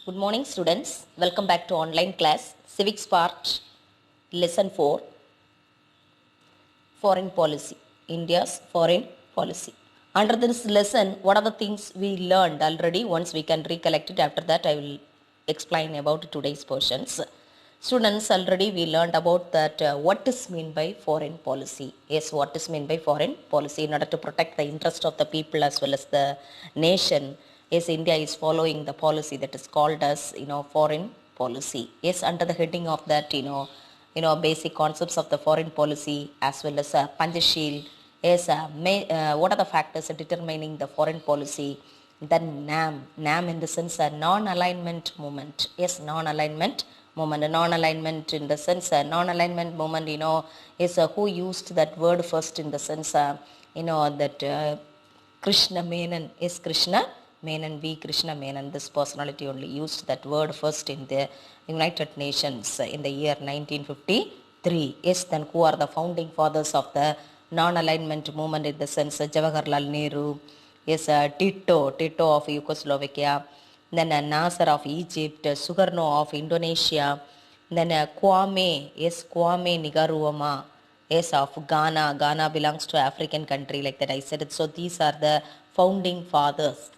Good morning students, welcome back to online class, Civics part, lesson 4, foreign policy, India's foreign policy. Under this lesson, what are the things we learned already? Once we can recollect it, after that I will explain about today's portions. Students, already we learned about that what is meant by foreign policy. Yes, what is meant by foreign policy in order to protect the interest of the people as well as the nation. Yes, India is following the policy that is called as foreign policy. Yes, under the heading of that basic concepts of the foreign policy as well as Panchasheel. Yes, what are the factors determining the foreign policy? Then NAM in the sense a non-alignment movement. Yes, non-alignment movement. Non-alignment in the sense non-alignment movement is who used that word first in the sense that Krishna Menon is Krishna Menon, V. Krishna Menon. This personality only used that word first in the United Nations in the year 1953. Yes, then who are the founding fathers of the non-alignment movement in the sense Jawaharlal Nehru, yes, Tito of Yugoslavia, then Nasser of Egypt, Sukarno of Indonesia, then Kwame Nkrumah, yes, of Ghana. Ghana belongs to African country, like that I said it. So these are the founding fathers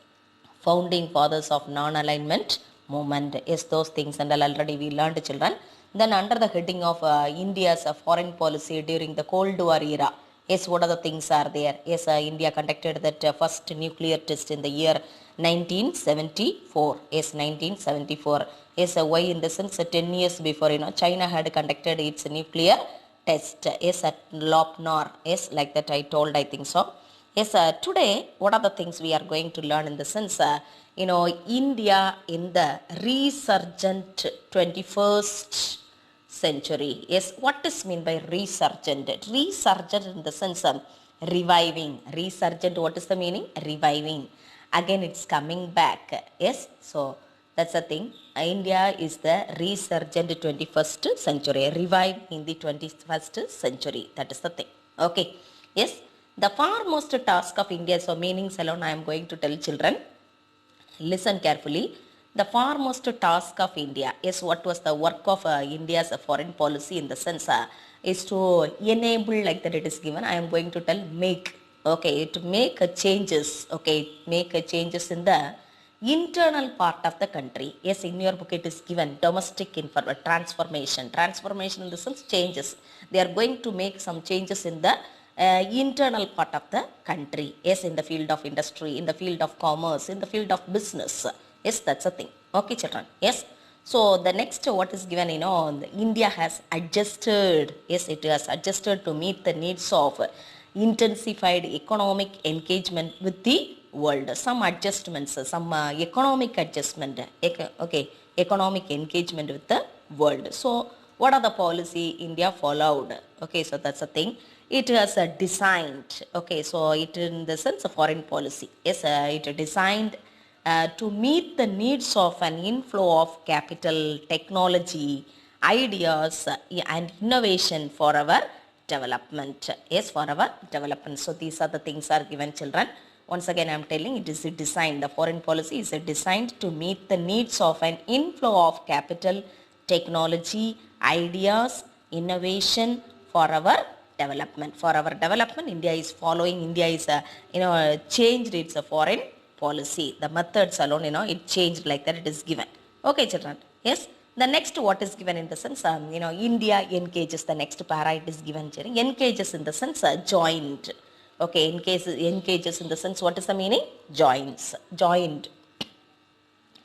of non-alignment movement. Yes, those things and already we learned, children. Then under the heading of India's foreign policy during the Cold War era, yes, what are the things are there? Yes, India conducted that first nuclear test in the year 1974. Yes, 1974. Yes, why in the sense 10 years before China had conducted its nuclear test. Yes, at Lopnor. Yes, like that I told, I think so. Yes, today, what are the things we are going to learn in the sense, India in the resurgent 21st century. Yes, what is mean by resurgent? Resurgent in the sense of reviving. Resurgent, what is the meaning? Reviving. Again, it's coming back. Yes, so that's the thing. India is the resurgent 21st century. Revived in the 21st century. That is the thing. Okay. Yes. The foremost task of India, so meanings alone I am going to tell children. Listen carefully. The foremost task of India is what was the work of India's foreign policy in the sense is to enable, like that it is given. I am going to tell make. Okay, to make changes. Okay, make changes in the internal part of the country. Yes, in your book it is given domestic transformation. Transformation in the sense changes. They are going to make some changes in the internal part of the country. Yes, in the field of industry, in the field of commerce, in the field of business. Yes, that's a thing. Okay, children. Yes. So the next what is given, India has adjusted. Yes, it has adjusted to meet the needs of intensified economic engagement with the world. Some adjustments, some economic adjustment. Okay, economic engagement with the world. So what are the policy India followed? Okay, so that's a thing. It has designed, okay, so it in the sense of foreign policy. Yes, it designed to meet the needs of an inflow of capital, technology, ideas and innovation for our development. Yes, for our development. So these are the things are given, children. Once again, I am telling it is designed. The foreign policy is designed to meet the needs of an inflow of capital, technology, ideas, innovation for our development. For our development, India is following. India is changed its foreign policy. The methods alone, it changed, like that it is given. Okay, children. Yes. The next what is given in the sense, India engages. The next para it is given. Engages in the sense joined. Okay, engages in the sense, what is the meaning? Joined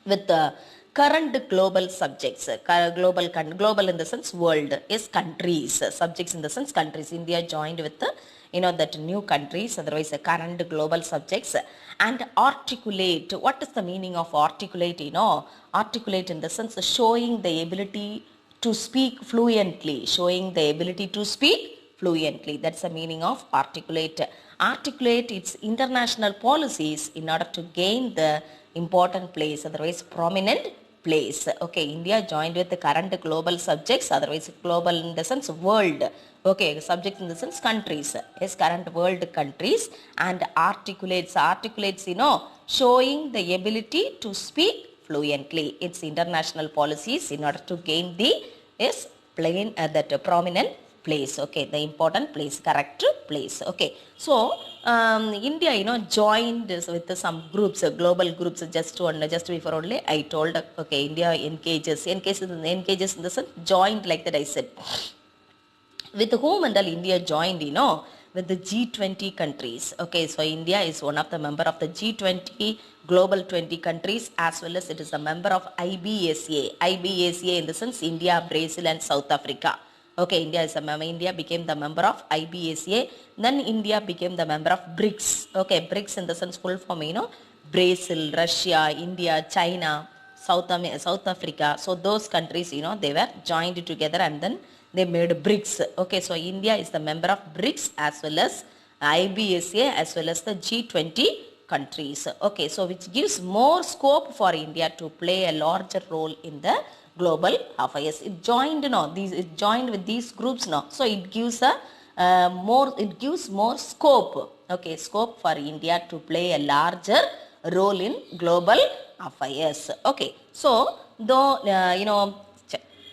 with the current global subjects. Global in the sense world is countries. Subjects in the sense countries. India joined with the that new countries, otherwise the current global subjects, and articulate. What is the meaning of articulate? Articulate in the sense of showing the ability to speak fluently. Showing the ability to speak fluently. That's the meaning of articulate. Articulate its international policies in order to gain the important place, otherwise prominent place. Okay, India joined with the current global subjects, otherwise global in the sense world. Okay, subjects in the sense countries. Yes, current world countries, and articulates, showing the ability to speak fluently its international policies in order to gain the that prominent place, okay, the important place, correct place, okay. So India joined with some groups, global groups. Just before only I told, okay, India engages in the sense joined, like that I said. With whom and all India joined, with the G20 countries. Okay, so India is one of the member of the G20 global 20 countries, as well as it is a member of IBSA. IBSA in the sense India, Brazil and South Africa. Okay, India became the member of IBSA. Then India became the member of BRICS. Okay, BRICS in the sense full form, Brazil, Russia, India, China, South Africa. So those countries, they were joined together and then they made BRICS. Okay, so India is the member of BRICS as well as IBSA as well as the G20 countries. Okay, so which gives more scope for India to play a larger role in the global affairs. It joined, it joined with these groups now. So it gives more scope. Okay, scope for India to play a larger role in global affairs. Okay, so though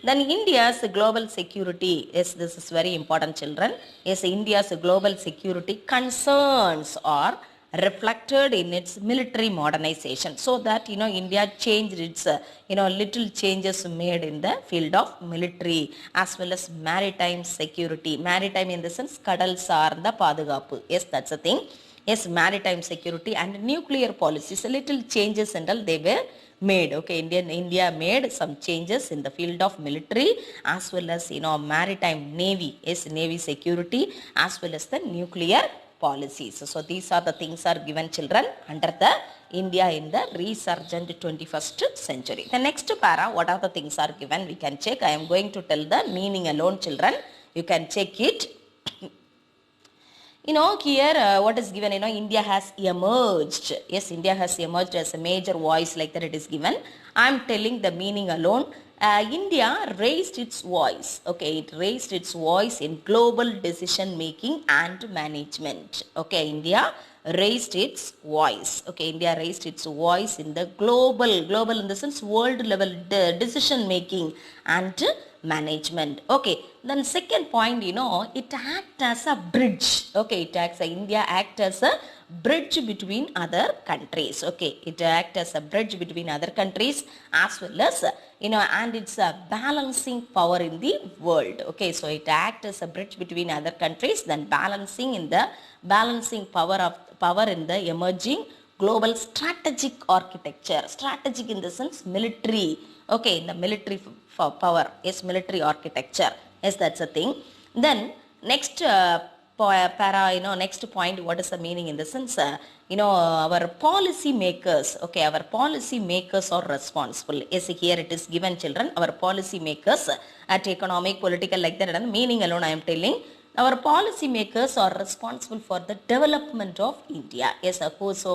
then India's global security, yes, this is very important, children. Yes, India's global security concerns are reflected in its military modernization, so that India changed its little changes made in the field of military as well as maritime security. Maritime in the sense kadal saarnda paadugaapu. Yes, that's a thing. Yes, maritime security and nuclear policies, little changes and all they were made. Okay, India made some changes in the field of military as well as maritime navy. Yes, navy security as well as the nuclear policies. So these are the things are given, children, under the India in the resurgent 21st century. The next para, what are the things are given, we can check. I am going to tell the meaning alone, children. You can check it. Here what is given, India has emerged. Yes, India has emerged as a major voice, like that it is given. I am telling the meaning alone. India raised its voice. Okay, it raised its voice in global decision making and management. Okay, India raised its voice. Okay, India raised its voice in the global in the sense world level decision making and management. Okay, then second point, it acts as a bridge. Okay, India act as a bridge between other countries. Okay, it act as a bridge between other countries as well as and it's a balancing power in the world. Okay, so it acts as a bridge between other countries, then balancing power in the emerging global strategic architecture. Strategic in the sense military. Okay, in the military power. Yes, military architecture. Yes, that's a thing. Then next next point, what is the meaning in the sense, our policy makers. Okay, our policy makers are responsible. Yes, here it is given, children. Our policy makers at economic, political, like that, and meaning alone I am telling. Our policy makers are responsible for the development of India. Yes, who is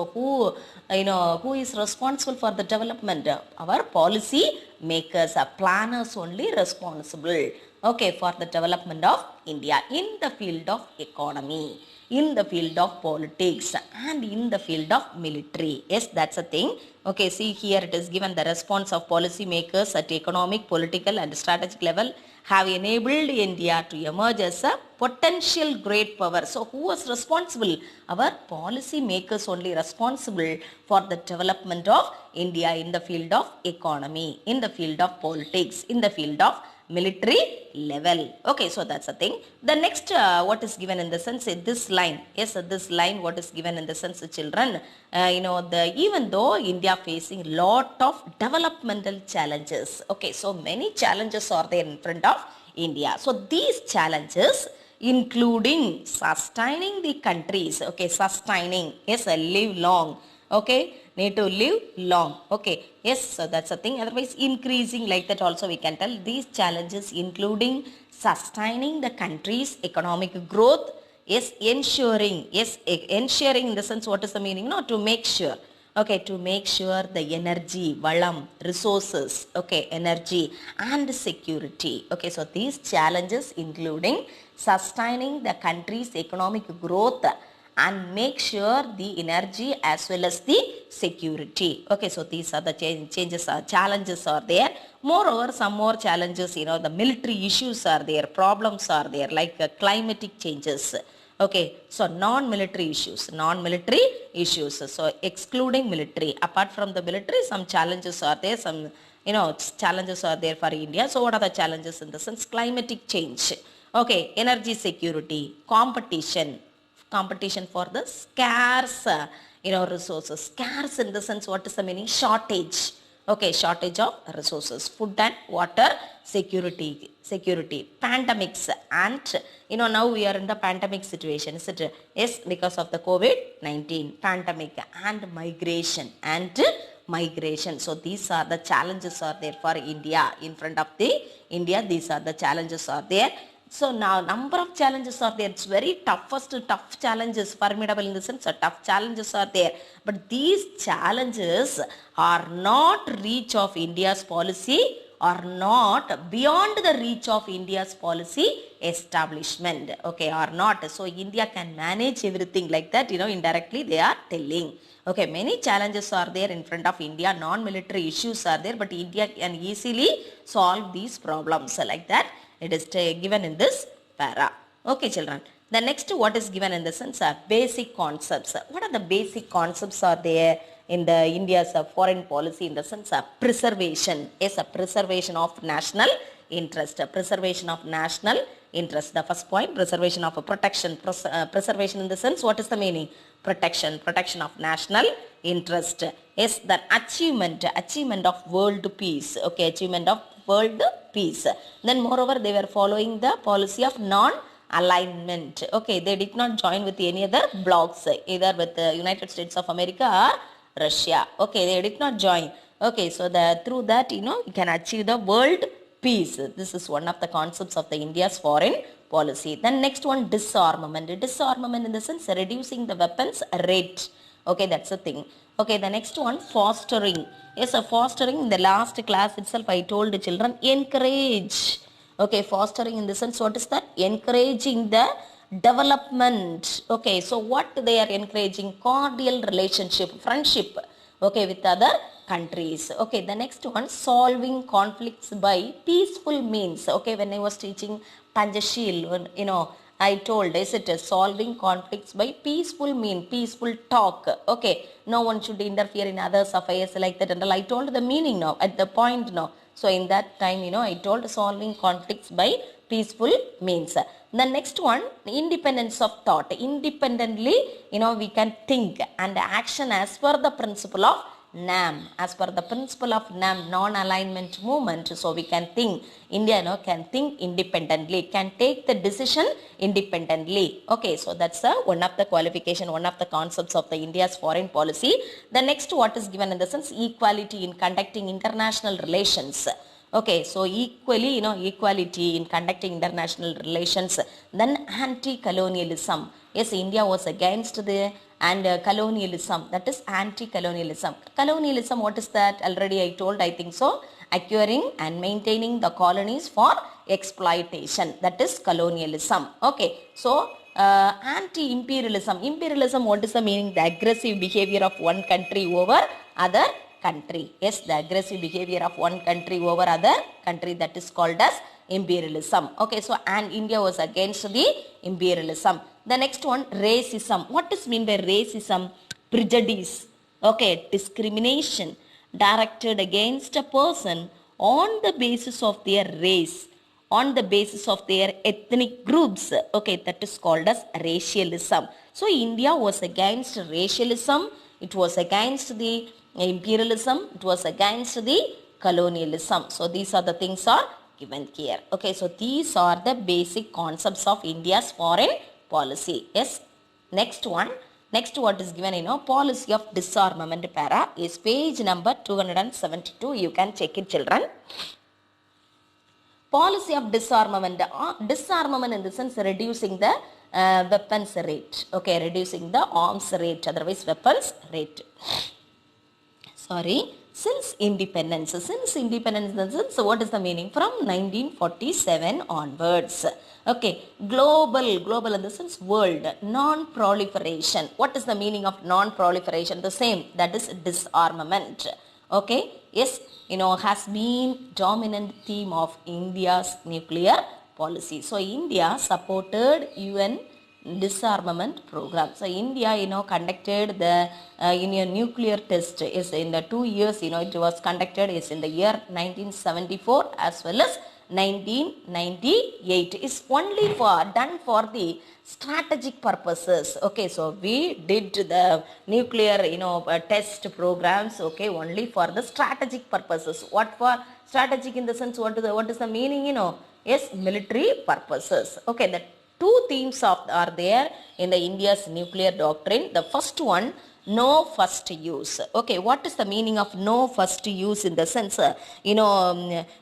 responsible for the development? Our policy makers, are planners only responsible. Okay, for the development of India in the field of economy, in the field of politics and in the field of military. Yes, that's a thing. Okay, see here it is given, the response of policy makers at economic, political and strategic level have enabled India to emerge as a potential great power. So who was responsible? Our policy makers only responsible for the development of India in the field of economy, in the field of politics, in the field of military level. Okay, so that's a thing. The next what is given in the sense, this line. Yes, this line what is given in the sense, children, even though India facing lot of developmental challenges. Okay, so many challenges are there in front of India. So these challenges including sustaining the countries. Okay, sustaining. Yes, live long. Okay, need to live long. Okay, yes, so that's a thing. Otherwise increasing, like that also we can tell. These challenges including sustaining the country's economic growth. Yes, ensuring. Yes, ensuring in the sense, what is the meaning? No, to make sure. Okay, to make sure the energy, valam, resources, okay, energy and security. Okay, so these challenges including sustaining the country's economic growth and make sure the energy as well as the security. Okay, so these are the challenges are there. Moreover, some more challenges, the military issues are there, problems are there, like climatic changes. Okay, so non-military issues. So excluding military, apart from the military, some challenges are there, some challenges are there for India. So what are the challenges in the sense? Climatic change. Okay, energy security, competition for the scarce resources. Scarce in the sense, what is the meaning? Shortage. Okay, shortage of resources, food and water security, pandemics, and now we are in the pandemic situation, is it? Yes, because of the COVID-19 pandemic, and migration. So these are the challenges are there for India, in front of the India. These are the challenges are there. So now number of challenges are there. It's very tough challenges, formidable in the sense, tough challenges are there. But these challenges are not reach of India's policy, or not beyond the reach of India's policy establishment. Okay, or not. So India can manage everything like that, indirectly they are telling. Okay, many challenges are there in front of India, non-military issues are there, but India can easily solve these problems like that. It is given in this para. Okay, children. The next, what is given in the sense of basic concepts. What are the basic concepts are there in the India's foreign policy in the sense of preservation? Yes, a preservation of national interest. Preservation of national interest. The first point, preservation of a protection. Preservation in the sense, what is the meaning? Protection of national interest. Yes, the achievement of world peace. Okay, achievement of world peace. Then moreover, they were following the policy of non-alignment. Okay, they did not join with any other blocs, either with the United States of America or Russia. Okay, they did not join. Okay, so through that, you can achieve the world peace. This is one of the concepts of the India's foreign policy. Then next one, disarmament. Disarmament in the sense, reducing the weapons rate. Okay, that's the thing. Okay, the next one, fostering. Yes, fostering, in the last class itself I told the children, encourage. Okay, fostering in the sense, what is that? Encouraging the development. Okay, so what they are encouraging? Cordial relationship, friendship, okay, with other countries. Okay, the next one, solving conflicts by peaceful means. Okay, when I was teaching Panjashil, I told, is it solving conflicts by peaceful mean, peaceful talk. Okay, no one should interfere in others' affairs like that. And I told the meaning now, at the point now. So in that time, I told solving conflicts by peaceful means. The next one, independence of thought. Independently, we can think and action as per the principle of NAM, as per the principle of NAM, non-alignment movement. So we can think, India can think independently, can take the decision independently. Okay, so that's one of the qualification, one of the concepts of the India's foreign policy. The next, what is given in the sense, equality in conducting international relations. Okay, so equality in conducting international relations. Then anti-colonialism. Yes, India was against the colonialism, that is anti-colonialism. Colonialism, what is that? Already I told, I think so. Acquiring and maintaining the colonies for exploitation, that is colonialism. Okay, so anti-imperialism. Imperialism, what is the meaning? The aggressive behavior of one country over other country. Yes, the aggressive behavior of one country over other country, that is called as imperialism. Okay, so and India was against the imperialism. The next one, racism. What is mean by racism? Prejudice. Okay, discrimination directed against a person on the basis of their race, on the basis of their ethnic groups. Okay, that is called as racialism. So India was against racialism, it was against the imperialism, it was against the colonialism. So these are the things are given here. Okay, so these are the basic concepts of India's foreign policy. Yes, next one, next what is given, policy of disarmament para is page number 272. You can check it, children. Policy of disarmament. Disarmament in the sense, reducing the weapons rate. Okay, reducing the arms rate, otherwise weapons rate. Sorry, Since independence in the sense, what is the meaning? From 1947 onwards. Okay, global in the sense world, non-proliferation. What is the meaning of non-proliferation? The same, that is disarmament. Okay, yes, has been dominant theme of India's nuclear policy. So India supported UN disarmament program. So India, conducted the in a nuclear test is in the 2 years, it was conducted is in the year 1974 as well as 1998. Is only done for the strategic purposes. Okay, so we did the nuclear, test programs, okay, only for the strategic purposes. What for strategic in the sense, what is the meaning, yes, military purposes. Okay, the two themes are there in the India's nuclear doctrine. The first one, no first use. Okay, what is the meaning of no first use? In the sense,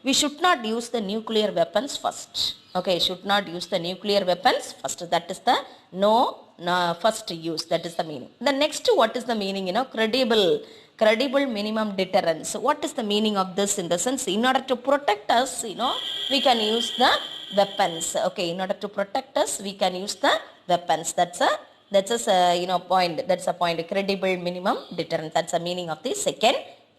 we should not use the nuclear weapons first. Okay, should not use the nuclear weapons first. That is the no first use. That is the meaning. The next, what is the meaning? Credible minimum deterrence. What is the meaning of this? In the sense, in order to protect us, we can use the weapons. Okay, in order to protect us, we can use the weapons. That's a point. That's a point. Credible minimum deterrence. That's the meaning of the second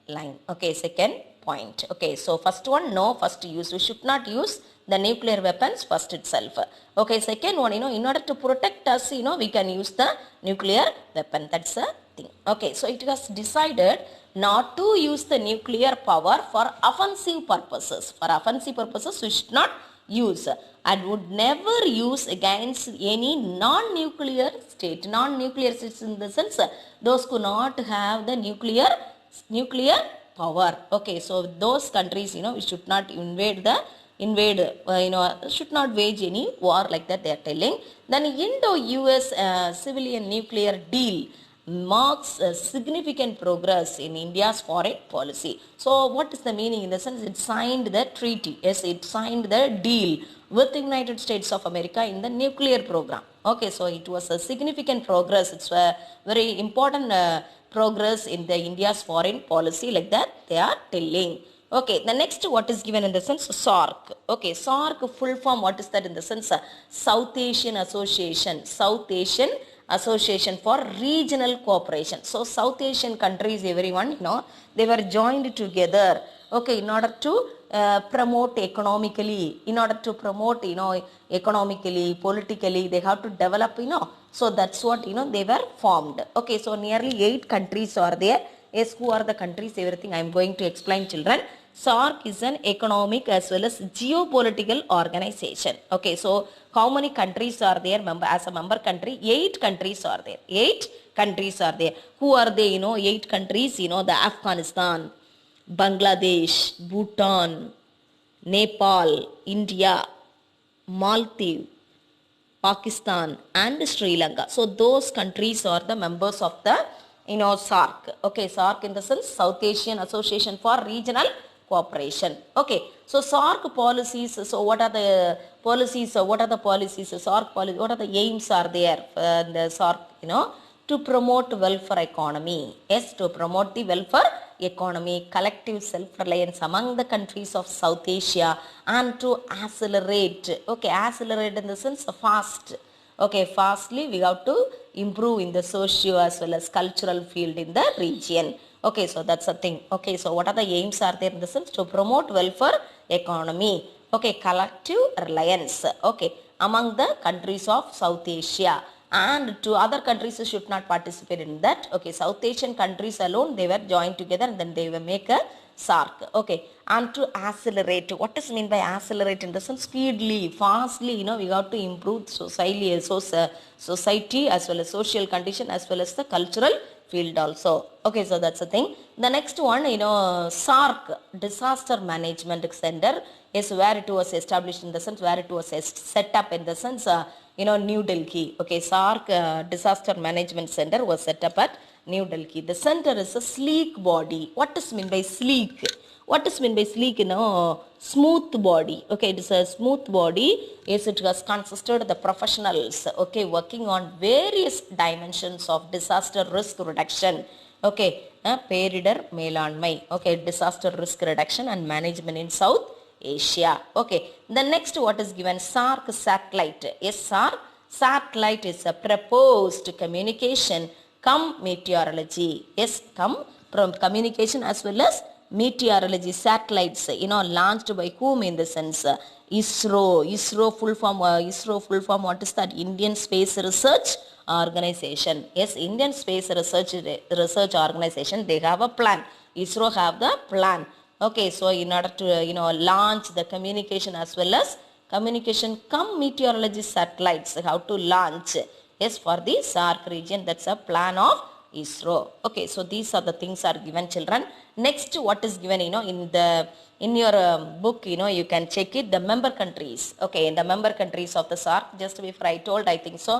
line. Okay, second point. Okay, so first one, no first use. We should not use the nuclear weapons first itself. Okay, second one, in order to protect us, we can use the nuclear weapon. That's a thing. Okay, so it was decided not to use the nuclear power for offensive purposes. For offensive purposes, we should not use and would never use against any non-nuclear state. Non-nuclear states in the sense, those who not have the nuclear power. Okay, so those countries, we should not should not wage any war like that, they are telling. Then Indo-US civilian nuclear deal marks a significant progress in India's foreign policy. So what is the meaning? In the sense, it signed the treaty. Yes, it signed the deal with the United States of America in the nuclear program. Okay, so it was a significant progress. It's a very important progress in the India's foreign policy, like that they are telling. Okay, the next, what is given in the sense, SAARC. Okay, SAARC full form, what is that in the sense? South Asian Association. South Asian Association for Regional Cooperation. So South Asian countries, everyone, they were joined together, okay, in order to promote economically, economically, politically, they have to develop, so that's what, they were formed. Okay, so nearly 8 countries are there. Yes, who are the countries? Everything I am going to explain, children. SAARC is an economic as well as geopolitical organization. Okay, so how many countries are there as a member country? 8 countries are there. 8 countries are there. Who are they? 8 countries, the Afghanistan, Bangladesh, Bhutan, Nepal, India, Maldives, Pakistan and Sri Lanka. So those countries are the members of the SAARC. Okay, SAARC in the sense, South Asian Association for Regional Cooperation. Okay, so SAARC policies. So what are the policies? SAARC policies. What are the aims are there? The SAARC, to promote welfare economy. Yes, to promote the welfare economy, collective self-reliance among the countries of South Asia, and to accelerate. Okay, accelerate in the sense fast. Okay, fastly we have to improve in the socio as well as cultural field in the region. Okay, so that's a thing. Okay, so what are the aims are there in the sense? To promote welfare economy. Okay, collective reliance. Okay, among the countries of South Asia, and to other countries should not participate in that. Okay, South Asian countries alone, they were joined together and then they will make a SAARC. Okay, and to accelerate. What does mean by accelerate? In the sense, speedily, fastly, we have to improve society as well as social condition as well as the cultural field also. Okay, so that's the thing. The next one, SAARC, Disaster Management Center, is where it was established in the sense, where it was set up in the sense, New Delhi. Okay, SAARC Disaster Management Center was set up at New Delhi. The center is a sleek body. What does mean by sleek? What is meant by sleek? Smooth body. Okay, it is a smooth body. Yes, it has consisted of the professionals, okay, working on various dimensions of disaster risk reduction. Okay, பேரிடர் மேலாண்மை. Okay, disaster risk reduction and management in South Asia. Okay, the next what is given? SARC satellite. Yes, SARC satellite is a proposed communication come meteorology. Yes, come from communication as well as meteorology satellites, launched by whom in the sense? ISRO. ISRO full form, what is that? Indian Space Research Organization. Yes, Indian Space Research Organization, they have a plan. ISRO have the plan. Okay, so in order to launch the communication as well as communication come meteorology satellites, how to launch? Yes, for the SARC region, that's a plan of ISRO. Okay, so these are the things are given, children. Next, what is given, in your book, you can check it, the member countries. Okay, in the member countries of the SARC, just before I told, I think so,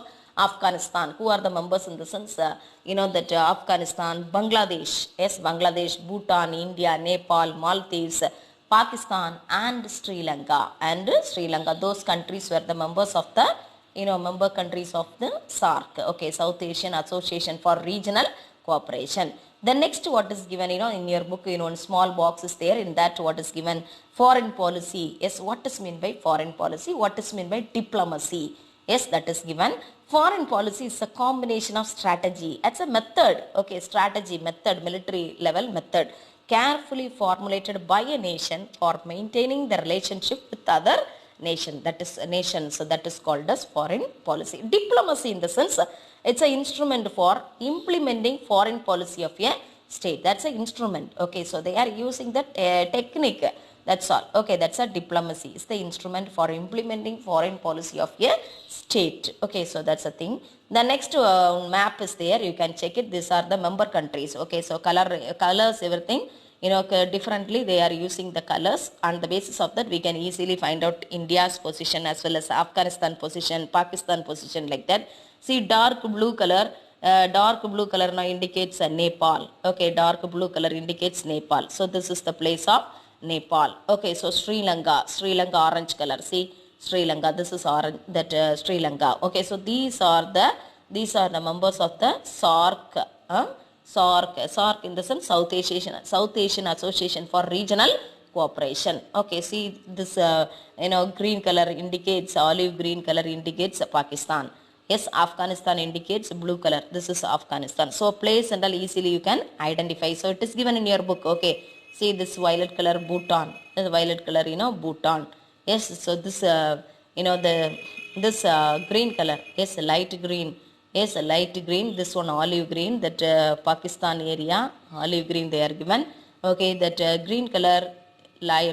Afghanistan. Who are the members in the sense? That Afghanistan, Bangladesh. Yes, Bangladesh, Bhutan, India, Nepal, Maldives, Pakistan, and Sri Lanka. And Sri Lanka, those countries were the members of the member countries of the SARC. Okay, South Asian Association for Regional Cooperation. The next what is given, in your book, in small box is there. In that what is given? Foreign policy. Yes, what is meant by foreign policy? What is meant by diplomacy? Yes, that is given. Foreign policy is a combination of strategy. It's a method. Okay, strategy, method, military level method, carefully formulated by a nation for maintaining the relationship with other nation, that is a nation, so that is called as foreign policy. Diplomacy in the sense, it's an instrument for implementing foreign policy of a state. That's an instrument. Okay, so they are using that technique, that's all. Okay, that's a diplomacy. It's the instrument for implementing foreign policy of a state. Okay, so that's a thing. The next map is there, you can check it. These are the member countries. Okay, so colors, everything, differently they are using the colors. On the basis of that, we can easily find out India's position as well as Afghanistan position, Pakistan position, like that. See, dark blue color now indicates Nepal. Okay, dark blue color indicates Nepal. So this is the place of Nepal. Okay, so Sri Lanka orange color. See, Sri Lanka, this is orange, that Sri Lanka. Okay, so these are the members of the SARC. SARC in the sense South Asian Association for Regional Cooperation. Okay, see this green color indicates, olive green color indicates Pakistan. Yes, Afghanistan indicates blue color. This is Afghanistan. So place and all easily you can identify. So it is given in your book. Okay, see this violet color Bhutan. This violet color Bhutan. Yes, so this this green color. Yes, light green. Yes, light green. This one olive green. That Pakistan area, olive green they are given. Okay, that green color,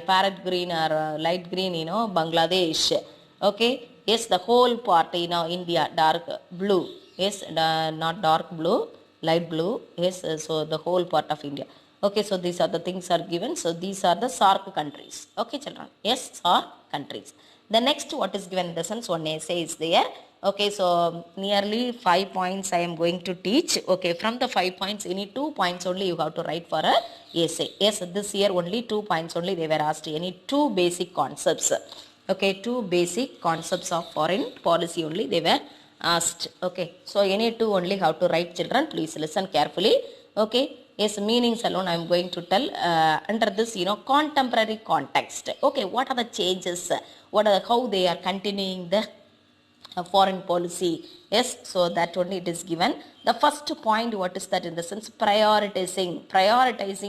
parrot green or light green, Bangladesh. Okay, yes, the whole part, India, dark blue. Yes, not dark blue, light blue. Yes, so the whole part of India. Okay, so these are the things are given. So these are the SARC countries. Okay, children. Yes, SARC countries. The next what is given in the sense, one essay is there. Okay, so nearly 5 points I am going to teach. Okay, from the 5 points, any 2 points only you have to write for a essay. Yes, this year only 2 points only they were asked. Any 2 basic concepts. Okay, 2 basic concepts of foreign policy only they were asked. Okay, so any 2 only have to write, children. Please listen carefully. Okay, yes, meanings alone I am going to tell under this, contemporary context. Okay, what are the changes? How they are continuing the foreign policy? Yes, so that only it is given. The first point, what is that in the sense? Prioritizing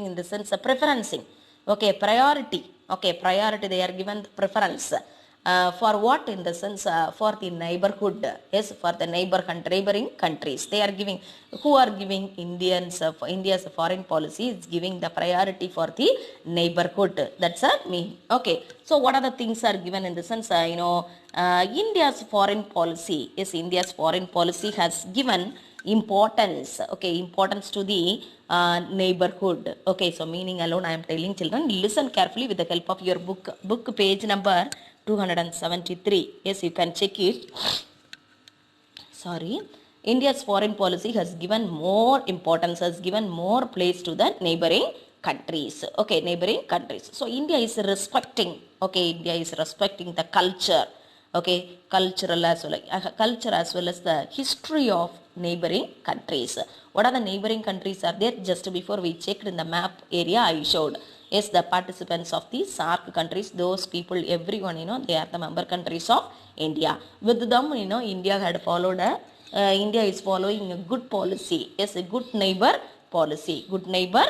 in the sense of preferencing. Okay, priority. Okay, priority they are given preference. For what in the sense? For the neighborhood. Yes, for the neighboring countries. They are giving, who are giving India's foreign policy is giving the priority for the neighborhood. That's a mean. Okay, so what are the things are given in the sense? India's foreign policy. Yes, India's foreign policy has given importance. Okay, importance to the neighborhood. Okay, so meaning alone I am telling, children. Listen carefully with the help of your book page number 273. Yes, you can check it. Sorry, India's foreign policy has given more importance, has given more place to the neighboring countries. Okay, neighboring countries. So India is respecting. Okay, India is respecting the culture. Okay, culture as well as the history of neighboring countries. What are the neighboring countries are there? Just before we checked in the map area I showed. Yes, the participants of the SAARC countries, those people, everyone, they are the member countries of India. With them, India had followed India is following a good policy. Yes, a good neighbor policy. Good neighbor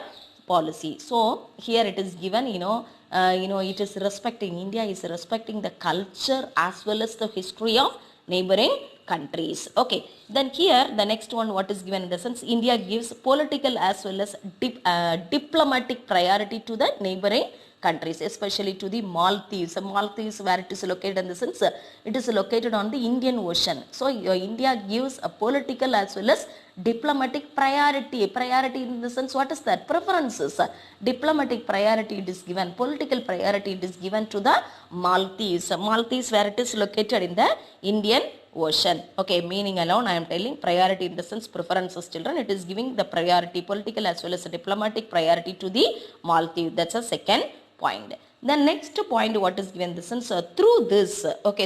policy. So here it is given, it is respecting, India is respecting the culture as well as the history of neighboring countries. Okay, then here the next one, what is given in the sense, India gives political as well as diplomatic priority to the neighboring countries, especially to the Maldives. Maldives, where it is located in the sense, it is located on the Indian Ocean. So India gives a political as well as diplomatic priority. Priority in the sense, what is that? Preferences. Diplomatic priority it is given. Political priority it is given to the Maldives. Maldives, where it is located in the Indian Ocean. Okay, meaning alone I am telling, priority in the sense preferences, children. It is giving the priority, political as well as diplomatic priority to the Maldives. That's a second point. The next point, what is given in the sense, through this,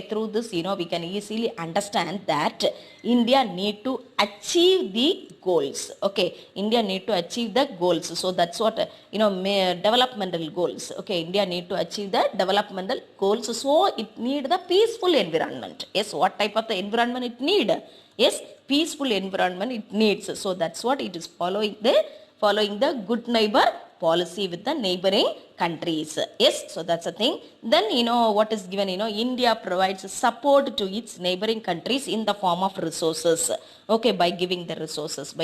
through this, we can easily understand that India need to achieve the goals. Okay, India need to achieve the goals. So that's what, developmental goals. Okay, India need to achieve the developmental goals. So it need the peaceful environment. Yes, what type of the environment it need? Yes, peaceful environment it needs. So that's what it is following the good neighbor policy with the neighboring countries. Yes, so that's a thing. Then, what is given, India provides support to its neighboring countries in the form of resources. Okay, by giving the resources.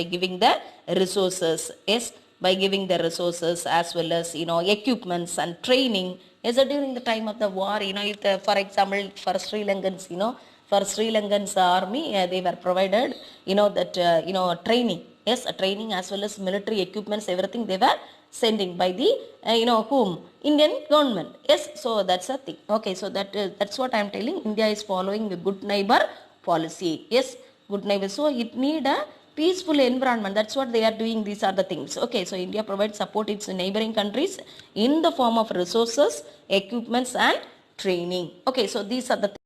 Yes, by giving the resources as well as, equipments and training. Yes, during the time of the war, if for example, for Sri Lankans, for Sri Lankan's army, they were provided, training. Yes, training as well as military equipments, everything they were sending by the, whom? Indian government. Yes, so that's a thing. Okay, so that's what I am telling. India is following a good neighbor policy. Yes, good neighbor. So it need a peaceful environment. That's what they are doing. These are the things. Okay, so India provides support its neighboring countries in the form of resources, equipments and training. Okay, so these are the things.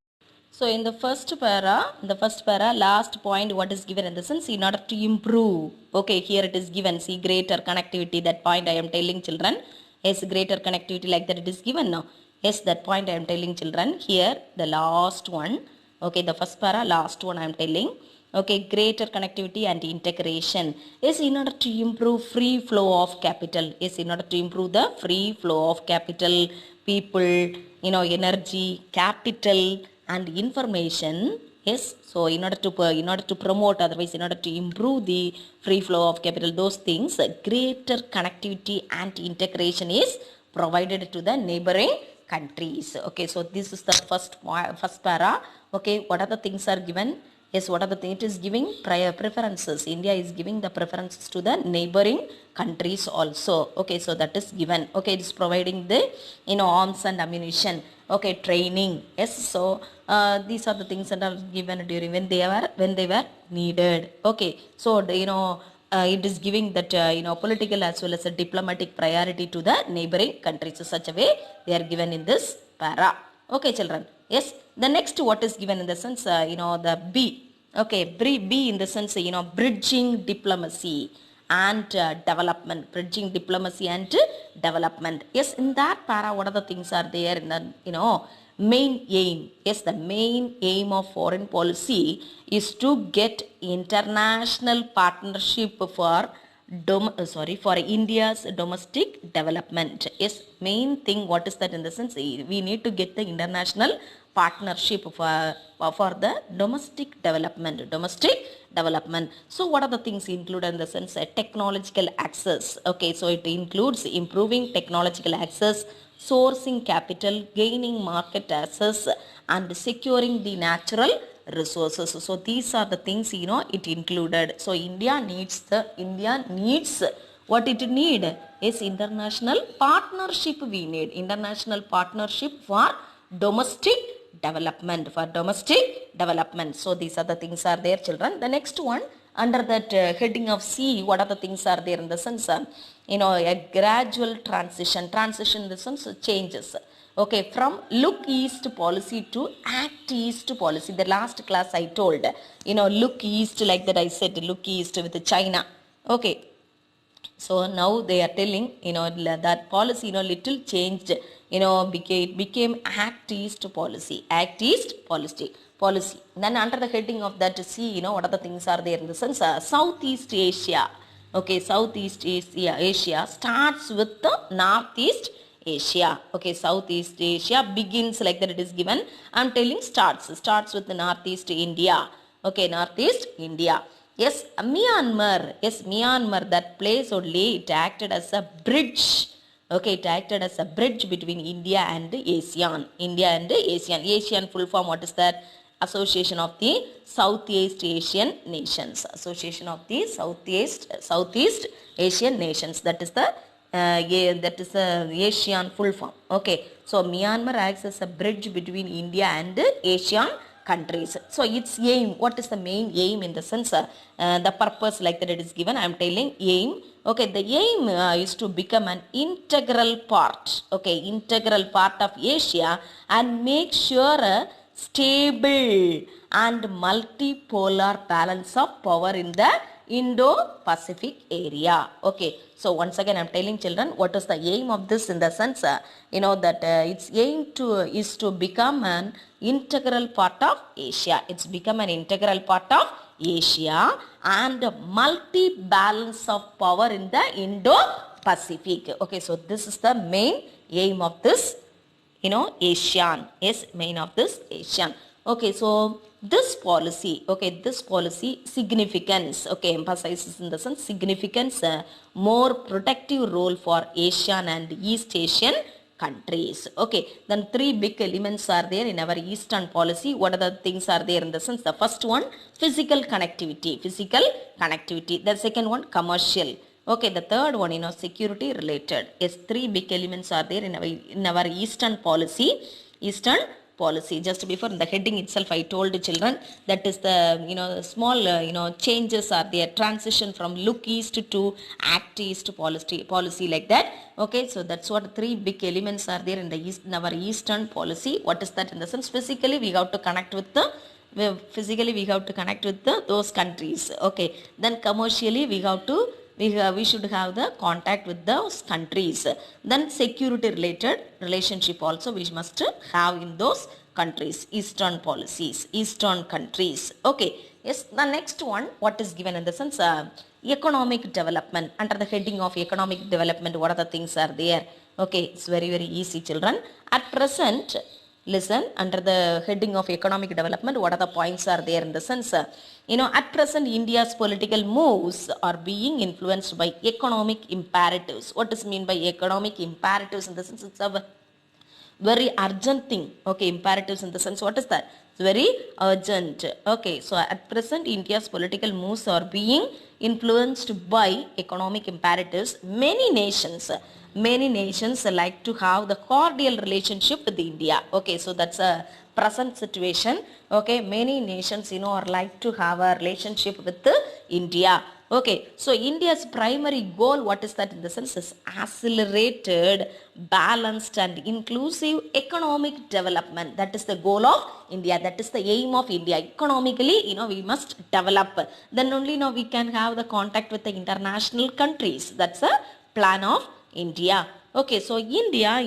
So in the first para, last point, what is given in the sense, in order to improve. Okay, here it is given, see, greater connectivity, that point I am telling children. Yes, greater connectivity, like that it is given now. Yes, that point I am telling children. Here, the last one. Okay, the first para, last one I am telling. Okay, greater connectivity and integration. Yes, in order to improve free flow of capital. Yes, in order to improve the free flow of capital, people, energy, capital and information. Yes, so in order to promote, otherwise in order to improve the free flow of capital, those things, greater connectivity and integration is provided to the neighboring countries. Okay, so this is the first para. Okay, what are the things are given? Yes, what are the things? It is giving prior preferences. India is giving the preferences to the neighboring countries also. Okay, so that is given. Okay, it is providing the, arms and ammunition. Okay, training. Yes, so these are the things that are given during when they were needed. Okay, so it is giving that political as well as a diplomatic priority to the neighboring countries. So such a way they are given in this para. Okay, children. Yes, the next what is given in the sense, the B. Okay, B in the sense, bridging diplomacy and development. Bridging diplomacy and development. Yes, in that para, what are the things are there in the, main aim? Yes, the main aim of foreign policy is to get international partnership for India's domestic development. Yes, main thing, what is that in the sense, we need to get the international partnership for the domestic development. So what are the things included in the sense, technological access. Okay, so it includes improving technological access, sourcing capital, gaining market access and securing the natural resources. So these are the things, it included. So India needs what it need is international partnership. We need international partnership for domestic development. So these are the things are there, children. The next one, under that heading of C, what are the things are there in the sense, a gradual transition in the sense changes. Okay, from look east policy to act east policy. The last class I told, look east, like that I said, look east with China. Okay, so now they are telling, that policy, little changed, became act east policy. Act east policy. Then under the heading of that C, what are the things are there in the sense, Southeast Asia. Okay, Southeast Asia starts with the Northeast Asia. Okay, Southeast Asia begins like that it is given. I'm telling starts with the Northeast India. Okay, Northeast India. Yes, Myanmar. Yes, Myanmar, that place only, it acted as a bridge. Okay, it acted as a bridge between India and ASEAN. ASEAN full form, what is that? Association of the Southeast Asian Nations. Association of the Southeast Asian Nations. That is the ASEAN full form. Okay, so Myanmar acts as a bridge between India and ASEAN countries. So its aim, what is the main aim in the sense, the purpose like that it is given, I am telling aim. Okay, the aim is to become an integral part, integral part of Asia and make sure a stable and multipolar balance of power in the Indo-Pacific area. Okay, so once again I am telling children what is the aim of this in the sense, that its aim is to become an integral part of Asia. It's become an integral part of Asia and multi-balance of power in the Indo-Pacific. Okay, so this is the main aim of this, ASEAN. Yes, main of this ASEAN. Okay, so this policy significance, emphasizes in the sense significance, more protective role for Asian and East Asian countries. Okay, then three big elements are there in our Eastern policy. What are the things are there in the sense? The first one, physical connectivity. The second one, commercial. Okay, the third one, security related. Yes, three big elements are there in our Eastern policy. Just before in the heading itself, I told the children that is the, small, changes are there. Transition from look east to act east policy like that. Okay, so that's what three big elements are there in our Eastern policy. What is that in the sense? Physically, we have to connect with those countries. Okay, then commercially, we should have the contact with those countries. Then security related relationship also we must have in those countries, Eastern policies, Eastern countries. Okay, yes, the next one, what is given in the sense, economic development. Under the heading of economic development, what are the things are there? Okay, it's very, very easy, children. At present, listen, under the heading of economic development, what are the points are there in the sense, at present India's political moves are being influenced by economic imperatives. What does mean by economic imperatives in the sense? It's a very urgent thing. Okay, imperatives in the sense, what is that? It's very urgent. Okay, so at present India's political moves are being influenced by economic imperatives. Many nations like to have the cordial relationship with India. Okay, so that's a present situation. Okay, many nations, are like to have a relationship with India. Okay, so India's primary goal, what is that in the sense, is accelerated, balanced and inclusive economic development. That is the goal of India. That is the aim of India. Economically, we must develop. Then only, we can have the contact with the international countries. That's a plan of India. Okay, so India,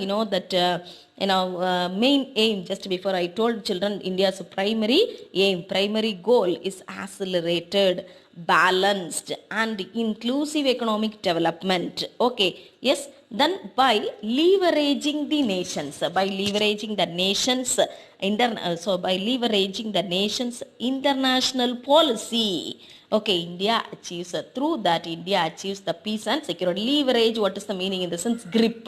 main aim, just before I told children, India's primary goal is accelerated, balanced and inclusive economic development. Okay, yes, then by leveraging the nations international policy. Okay, India achieves, through that India achieves the peace and security. Leverage, what is the meaning in the sense? Grip.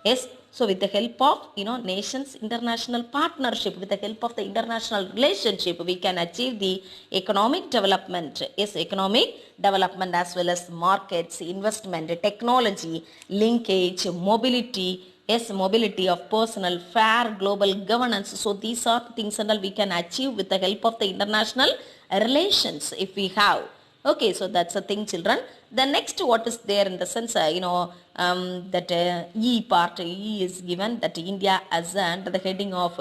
Yes, so with the help of, nations international partnership, with the help of the international relationship, we can achieve the economic development. Yes, economic development as well as markets, investment, technology, linkage, mobility. Yes, mobility of personnel, fair global governance. So these are the things that we can achieve with the help of the international relations if we have. Okay, so that's the thing, children. The next, what is there in the sense, that E part, E is given that India as under the heading of,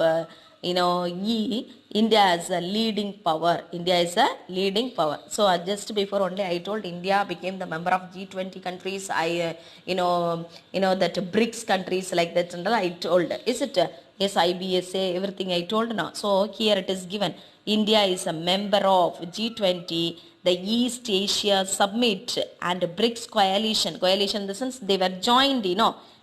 E, India as a leading power. India is a leading power. So just before only I told India became the member of G20 countries. That BRICS countries like that and all I told. Is it? Yes, IBSA, everything I told now. So here it is given. India is a member of G20, the East Asia Summit and BRICS coalition. Coalition in the sense they were joined,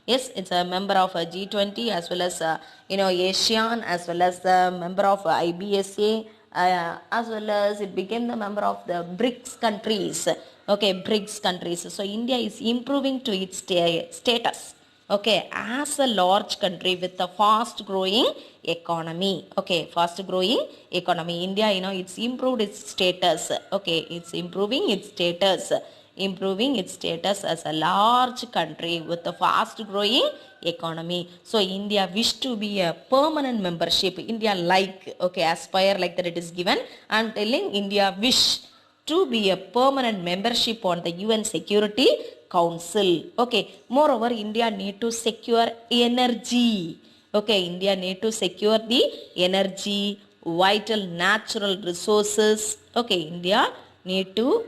Yes, it's a member of G20 as well as, ASEAN as well as the member of IBSA, as well as it became the member of the BRICS countries. Okay, BRICS countries. So India is improving to its status. Okay, as a large country with a fast growing economy. Okay, fast growing economy. India, it's improved its status. Okay, it's improving its status. Improving its status as a large country with a fast growing economy. So India wish to be a permanent membership. India aspire like that it is given. I'm telling India wish to be a permanent membership on the UN Security Council. Okay, moreover, India need to secure energy. Okay, India need to secure the energy, vital natural resources. Okay, India need to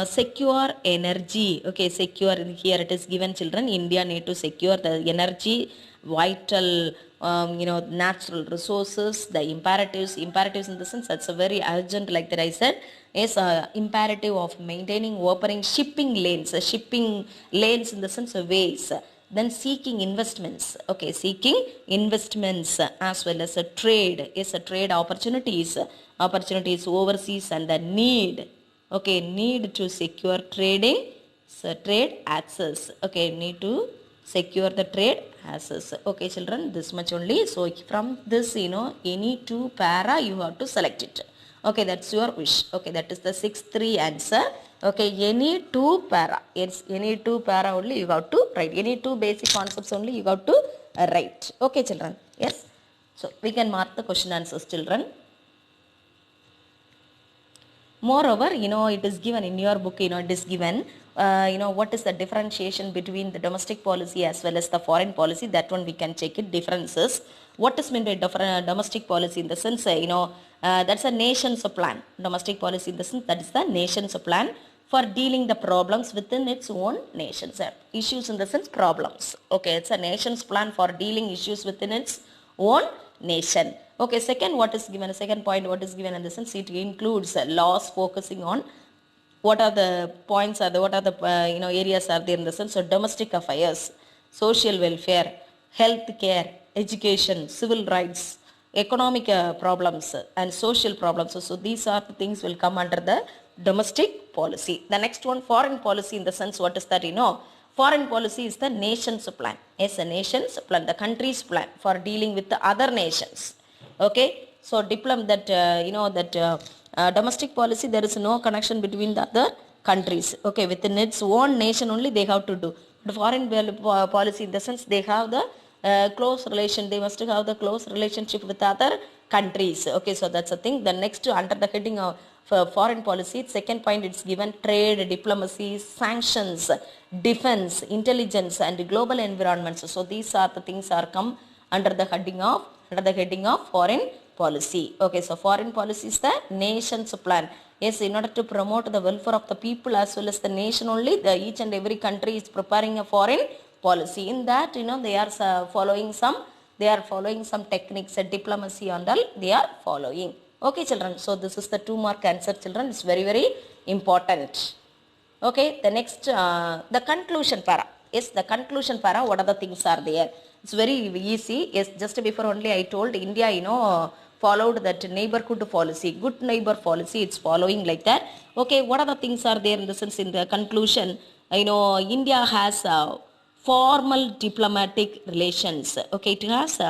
secure energy. Okay, secure, here it is given, children. India need to secure the energy, vital, natural resources, the imperatives in the sense that's a very urgent, like that I said, is imperative of maintaining opening shipping lanes in the sense of ways. Then seeking investments. Okay, seeking investments as well as a trade. Yes, a trade opportunities overseas and the need. Okay, need to secure trading, so trade access. Okay, need to secure the trade access. Okay, children, this much only. So from this, any two para you have to select it. Okay, that's your wish. Okay, that is the 6-3 answer. Okay, any two para. It's any two para only you have to write. Any two basic concepts only you have to write. Okay, children. Yes. So we can mark the question answers, children. Moreover, it is given in your book, it is given, what is the differentiation between the domestic policy as well as the foreign policy. That one we can check it, differences. What is meant by domestic policy in the sense, that's a nation's plan. Domestic policy in the sense that is the nation's plan for dealing the problems within its own nations. Issues in the sense problems. Okay, it's a nation's plan for dealing issues within its own nation. Okay, second, what is given, second point, what is given in the sense, it includes laws focusing on what are the points are the, what are the areas are there in the sense of domestic affairs, social welfare, health care, education, civil rights, economic problems and social problems. So these are the things will come under the domestic policy. The next one, foreign policy in the sense, what is that? Foreign policy is the nation's plan. Yes, a nation's plan, the country's plan for dealing with the other nations. Okay, so domestic policy, there is no connection between the other countries. Okay, within its own nation only they have to do. The foreign policy in the sense they have the close relation, they must have the close relationship with other countries. Okay, so that's a thing. The next, under the heading of foreign policy, second point, it's given trade, diplomacy, sanctions, defense, intelligence and global environments. So these are the things are come under the heading of foreign policy. Okay, so foreign policy is the nation's plan. Yes, in order to promote the welfare of the people as well as the nation only, each and every country is preparing a foreign policy. In that, they are following some techniques, diplomacy and all they are following. Okay, children. So this is the 2-mark answer, children. It's very, very important. Okay, the next, the conclusion para. Yes, the conclusion para, what are the things are there? It's very easy. Yes, just before only I told India, followed that neighborhood policy, good neighbor policy, it's following like that. Okay, what are the things are there in the sense in the conclusion? India has formal diplomatic relations. Okay, it has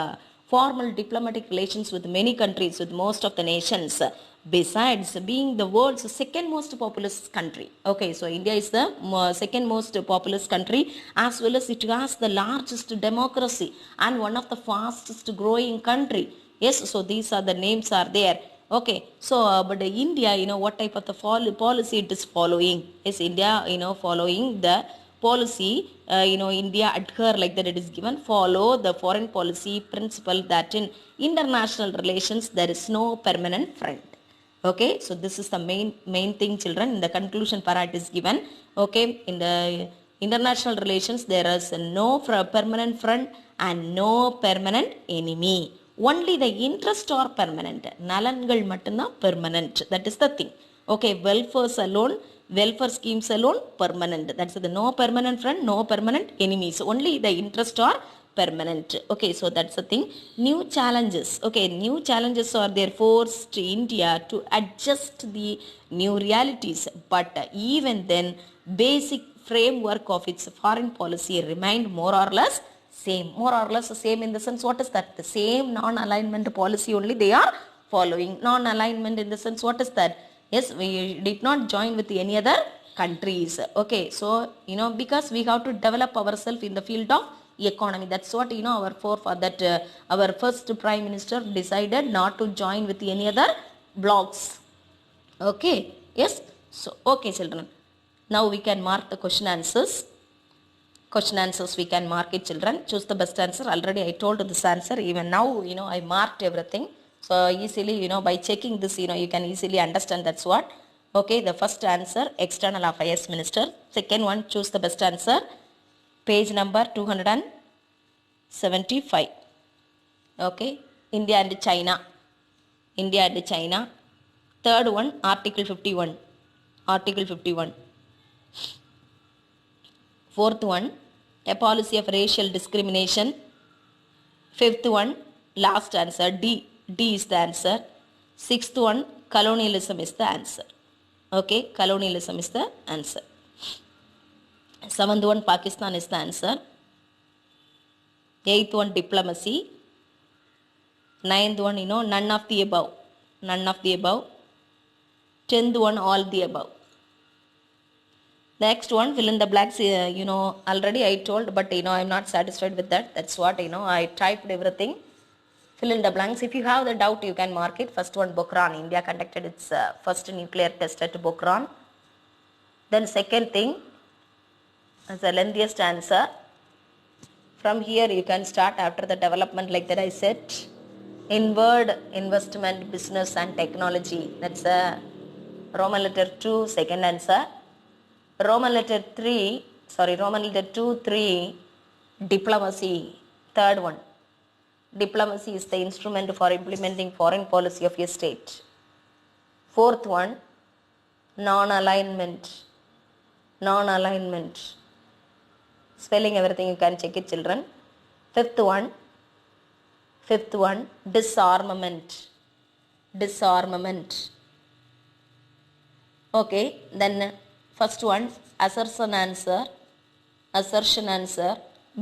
formal diplomatic relations with many countries, with most of the nations, besides being the world's second most populous country. Okay, so India is the second most populous country, as well as it has the largest democracy and one of the fastest growing country. Yes, so these are the names are there. Okay, so but India, what type of the policy it is following? Is India, following the policy, India adhere like that it is given, follow the foreign policy principle that in international relations there is no permanent friend. Okay, so this is the main thing, children. In the conclusion part it is given. Okay, in the international relations there is no permanent friend and no permanent enemy. Only the interest are permanent. நலன்கள் மட்டும்தான் permanent. That is the thing. Okay, welfare schemes alone permanent. That's the no permanent friend, no permanent enemies. Only the interest are permanent. Okay, so that's the thing. New challenges. Okay, new challenges are there forced India to adjust the new realities. But even then, basic framework of its foreign policy remained more or less same. More or less same in the sense, what is that? The same non-alignment policy only they are following. Non-alignment in the sense, what is that? Yes, we did not join with any other countries. Okay, so because we have to develop ourselves in the field of economy. That's what our first prime minister decided not to join with any other blocs. Okay, yes. So okay, children, now we can mark the question answers. Question answers we can mark it, children. Choose the best answer. Already I told this answer. Even now, I marked everything. So easily, by checking this, you can easily understand that's what. Okay, the first answer, External Affairs Minister. Second one, choose the best answer. Page number 275. Okay, India and China. India and China. Third one, Article 51. Article 51. Fourth one, a policy of racial discrimination. Fifth one, last answer, D is the answer. Sixth one, colonialism is the answer. Okay, colonialism is the answer. Seventh one, Pakistan is the answer. Eighth one, diplomacy. Ninth one, none of the above. None of the above. 10th one, all the above. Next one, fill in the blanks. Already I told, but I'm not satisfied with that. That's what I typed everything. Fill in the blanks. If you have the doubt, you can mark it. First one, Pokhran. India conducted its first nuclear test at Pokhran. Then second thing, as the lengthiest answer. From here you can start after the development like that I said. Inward investment, business and technology. That's Roman letter 2, second answer. Roman letter 2, 3, diplomacy, third one. Diplomacy is the instrument for implementing foreign policy of a state. Fourth one, non-alignment. Non-alignment. Spelling everything you can check it, children. Fifth one, disarmament. Disarmament. Okay, then first one, assertion answer.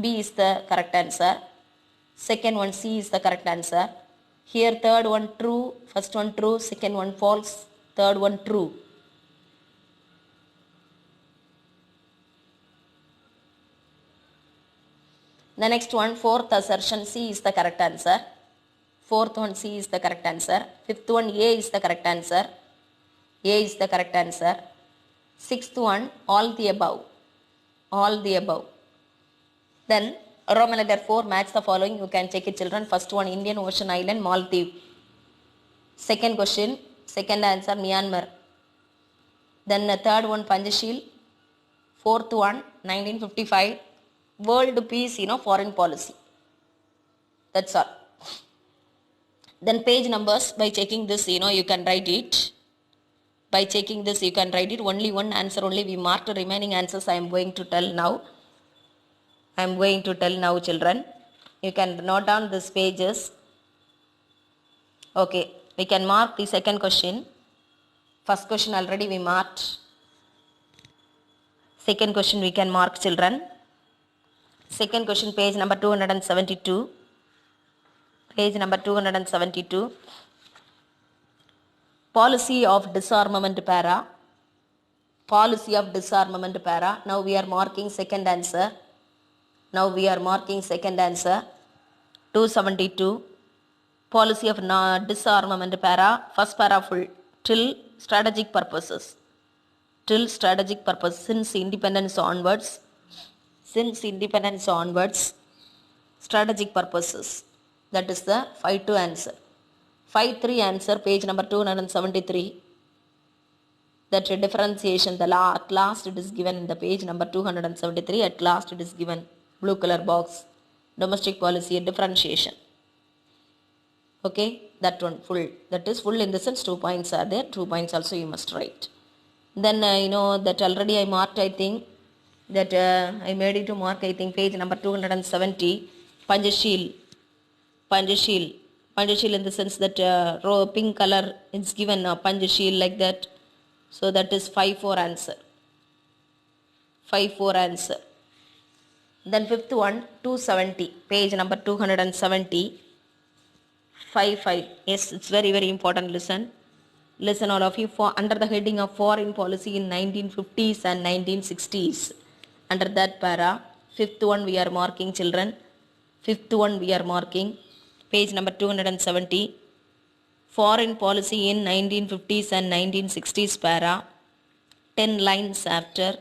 B is the correct answer. Second one, C is the correct answer. Here third one true, first one true, second one false, third one true. The next one, fourth assertion, C is the correct answer. Fourth one, C is the correct answer. Fifth one, A is the correct answer. A is the correct answer. Sixth one, all the above. All the above. Then Roman letter 4, match the following. You can check it, children. First one, Indian Ocean Island, Maldives. Second question, second answer, Myanmar. Then the third one, Panjsheel. Fourth one, 1955. World peace, foreign policy. That's all. Then page numbers, by checking this, you can write it. By checking this, you can write it. Only one answer only. We marked the remaining answers I am going to tell now. I am going to tell now, children. You can note down these pages. Okay, we can mark the second question. First question already we marked. Second question we can mark, children. Second question, page number 272. Page number 272. Policy of disarmament para. Policy of disarmament para. Now we are marking second answer. Now we are marking second answer. 272. policy of disarmament para, first para full, till strategic purposes. Till strategic purpose, since independence onwards, strategic purposes. That is the 5-2 answer. 5-3 answer, page number 273. That differentiation, at last it is given in the page number 273. At last it is given, blue color box, domestic policy differentiation. Okay, that one full. That is full in the sense 2 points are there. 2 points also you must write. Then that already I marked, I think that I made it to mark, I think page number 270. Panjashil in the sense that pink color is given, Panjashil like that. So that is 5-4 answer. 5-4 answer. Then fifth one, 270, page number 270. 5-5. Yes, it's very, very important. Listen all of you. For under the heading of foreign policy in 1950s and 1960s. Under that para, fifth one we are marking, children. Fifth one we are marking. Page number 270. Foreign policy in 1950s and 1960s para. 10 lines after.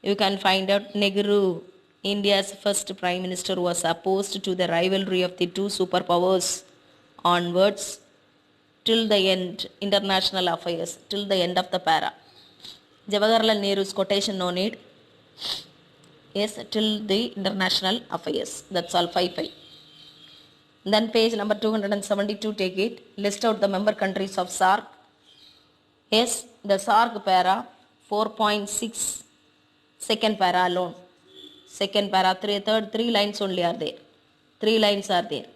You can find out Nehru, India's first Prime Minister, was opposed to the rivalry of the two superpowers onwards till the end, international affairs, till the end of the para. Jawaharlal Nehru's quotation no need. Yes, till the international affairs. That's all. 5-5. Then page number 272, take it. List out the member countries of SAARC. Yes, the SAARC para 4.6. Second para alone. Second para, third 3 lines only are there. 3 lines are there.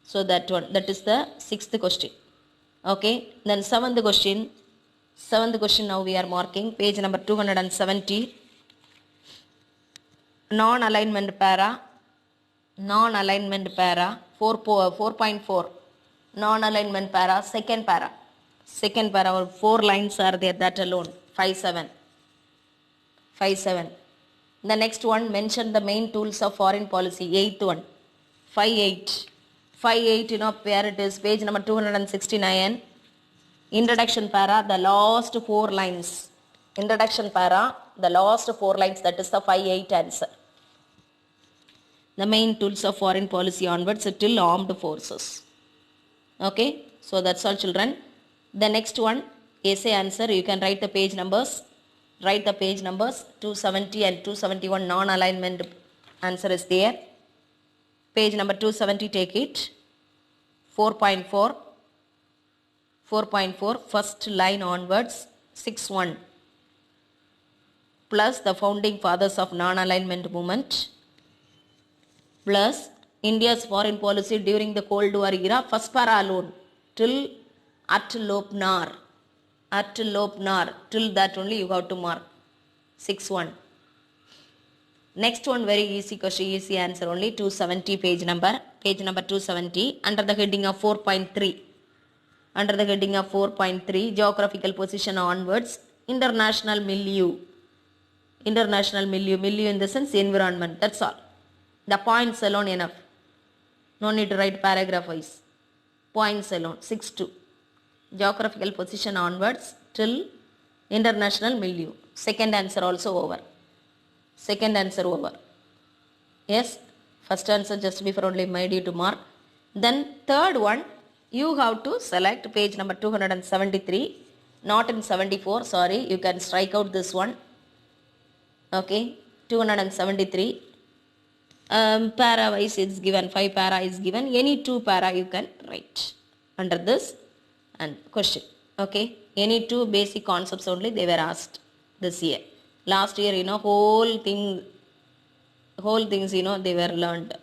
So that one, that is the 6th question. Okay. Then 7th question. 7th question now we are marking. Page number 270. Non-alignment para. 4.4. Non-alignment para. Second para. 4 lines are there, that alone. 5-7. The next one, mention the main tools of foreign policy. 8th one. 5-8. Where it is, page number 269. Introduction para, the last 4 lines. Introduction para, the last 4 lines. That is the 5-8 answer. The main tools of foreign policy onwards till armed forces. Okay. So that's all, children. The next one, essay answer. You can write the page numbers. 270 and 271 non-alignment answer is there. Page number 270, take it. 4.4, first line onwards, 6-1. Plus the founding fathers of non-alignment movement. Plus India's foreign policy during the Cold War era, first para alone, till at Lopnar, till that only you have to mark. 6-1. Next one, very easy question, easy answer only. 270 page number 270. Under the heading of 4.3, geographical position onwards, international milieu in the sense environment. That's all. The points alone enough. No need to write paragraph wise. Points alone. 6-2. Geographical position onwards till international milieu. Second answer also over. Yes. First answer just before only made you to mark. Then third one, you have to select page number 273. Not in 74. Sorry. You can strike out this one. Okay. 273. Para wise is given. 5 para is given. Any 2 para you can write under this and question. Okay. Any 2 basic concepts only they were asked this year. Last year, whole things, they were learned.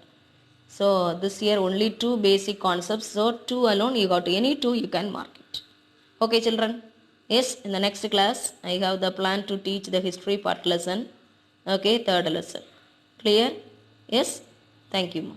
So this year only 2 basic concepts. So 2 alone you got, any 2 you can mark it. Okay, children. Yes, in the next class I have the plan to teach the history part lesson. Okay, 3rd lesson. Clear? Yes. Thank you.